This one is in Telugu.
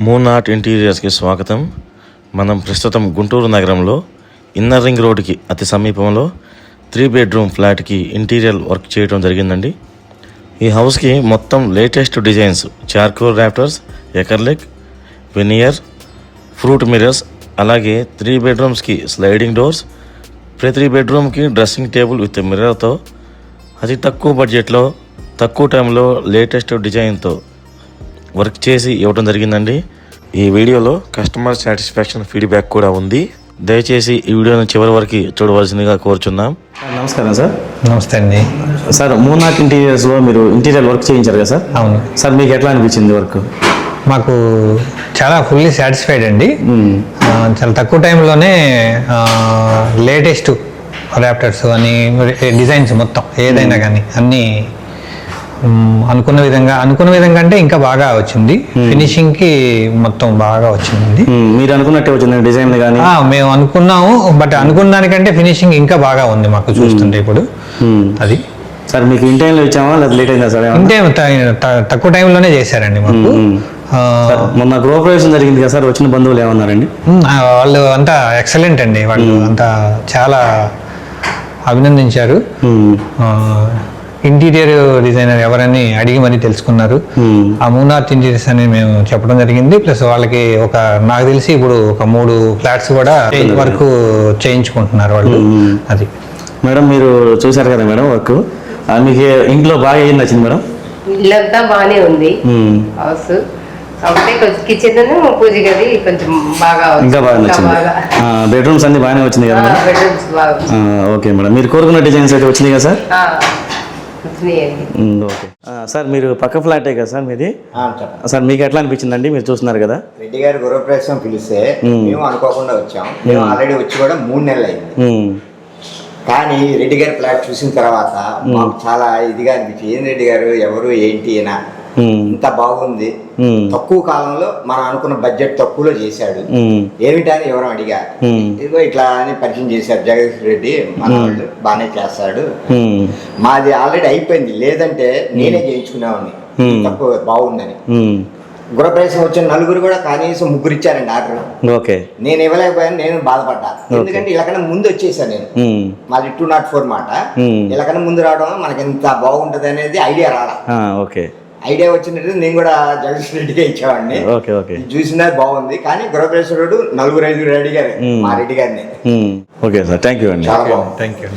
మూనార్ట్ ఇంటీరియర్స్కి స్వాగతం. మనం ప్రస్తుతం గుంటూరు నగరంలో ఇన్నర్ రింగ్ రోడ్డుకి అతి సమీపంలో 3 బెడ్రూమ్ ఫ్లాట్కి ఇంటీరియర్ వర్క్ చేయడం జరిగిందండి. ఈ హౌస్కి మొత్తం latest designs, charcoal Raptors, acrylic, veneer, fruit mirrors, అలాగే 3 బెడ్రూమ్స్కి స్లైడింగ్ డోర్స్, ప్రతి బెడ్రూమ్కి డ్రెస్సింగ్ టేబుల్ విత్ మిర్రర్తో అతి తక్కువ బడ్జెట్లో తక్కువ టైంలో లేటెస్ట్ డిజైన్తో వర్క్ చేసి ఇవ్వడం జరిగిందండి. ఈ వీడియోలో కస్టమర్ సాటిస్ఫాక్షన్ ఫీడ్బ్యాక్ కూడా ఉంది. దయచేసి ఈ వీడియోని చివరి వరకు చూడవలసిందిగా కోరుచున్నాం. నమస్కారం సార్. నమస్తే అండి సార్, మూనార్ట్ ఇంటీరియర్స్లో మీరు ఇంటీరియర్ వర్క్ చేయించారు కదా సార్? అవును సార్, మీకు ఎట్లా అనిపించింది వర్క్? మాకు చాలా ఫుల్లీ సాటిస్ఫైడ్ అండి. చాలా తక్కువ టైంలోనే లేటెస్ట్ ర్యాప్టర్స్ అని డిజైన్స్ మొత్తం ఏదైనా కానీ అన్నీ అనుకున్న విధంగా అంటే ఇంకా బాగా వచ్చింది. ఫినిషింగ్కి మొత్తం బాగా వచ్చింది. మీరు అనుకున్నట్టే వచ్చింది డిజైన్ కానీ? మేము అనుకున్నాము, బట్ అనుకున్న దానికంటే ఫినిషింగ్ ఇంకా బాగా ఉంది మాకు చూస్తుంటే ఇప్పుడు. అది సార్, మీకు ఇన్ టైంలో ఇచ్చామా లేదా లేట్ అయిందా సార్? అంటే తక్కువ టైంలోనే చేశారండి మాకు. మొన్న గృహప్రవేశం జరిగింది కదా సార్, వచ్చిన బంధువులు ఏమన్నారండి? వాళ్ళు అంతా ఎక్సలెంట్ అండి. వాళ్ళు అంతా చాలా అభినందించారు. ఇంటీరియర్ డిజైనర్ ఎవరని అడిగి మరీ తెలుసుకున్నారు. ఆ మూనార్ట్ ఇంటీరియర్స్ అని మేము చెప్పడం జరిగింది. ప్లస్ వాళ్ళకి నాకు తెలిసి ఇప్పుడు ఒక 3 ఫ్లాట్స్ కూడా వర్క్ చేయించుకుంటున్నారు వాళ్ళు. అది మేడం, మీరు చూసారు కదా మేడం వర్క్, మీకు ఇంట్లో బాగా ఏం నచ్చింది మేడం? ఇల్లంతా బాగానే ఉంది హౌస్. కాబట్టి కొంచెం కిచెన్ పూజ గది కొంచెం బాగా ఇంకా బాగా నచ్చింది. బెడ్రూమ్స్ అన్ని బాగానే వచ్చింది కదా మేడం? బెడ్రూమ్స్ బాగా. ఓకే మేడం, మీరు కోరుకున్న డిజైన్స్ అయితే వచ్చినాయి కదా సార్? ఓకే సార్, మీరు పక్క ఫ్లాటే కదా సార్ మీది? సార్, మీకు ఎట్లా అనిపించిందండి? మీరు చూస్తున్నారు కదా, రెడ్డి గారు గృహప్రవేశం పిలిస్తే మేము అనుకోకుండా వచ్చాం. మేము ఆల్రెడీ వచ్చి కూడా 3 నెలలు అయింది. కానీ రెడ్డి గారి ఫ్లాట్ చూసిన తర్వాత మాకు చాలా ఇదిగా అనిపించింది. ఏం రెడ్డి గారు ఎవరు ఏంటి అయినా ఇంత బాగుంది, తక్కువ కాలంలో మనం అనుకున్న బడ్జెట్ తక్కువలో చేశాడు. ఏమిటని ఎవరు అడిగా, ఇదిగో ఇట్లా అని పరిచయం చేశారు. జగదీష్ రెడ్డి మన వాళ్ళు బాగానే చేస్తాడు. మాది ఆల్రెడీ అయిపోయింది, లేదంటే నేనే చేయించుకునేవాడిని తక్కువ బాగుందని. గృహప్రవేశం వచ్చిన 4 కూడా కనీసం 3 ఇచ్చారండి ఆర్డర్. ఓకే, నేను ఇవ్వలేకపోయాను, నేను బాధపడ్డా. ఎందుకంటే ఇలాకన్నా ముందు వచ్చేసాను నేను. మాది 204 మాట. ఇలాకన్నా ముందు రావడం మనకి ఎంత బాగుంటది అనేది ఐడియా రాలా. ఓకే, ఐడియా వచ్చినట్టు నేను కూడా జగదీష్ రెడ్డిగా ఇచ్చేవాడిని. చూసినా బాగుంది. కానీ గృహప్రవేశుడు 4-5 అడిగారు మా రెడ్డి గారిని. ఓకే సార్, థ్యాంక్ యూ అండి. చాలా బాగుంది. Thank you.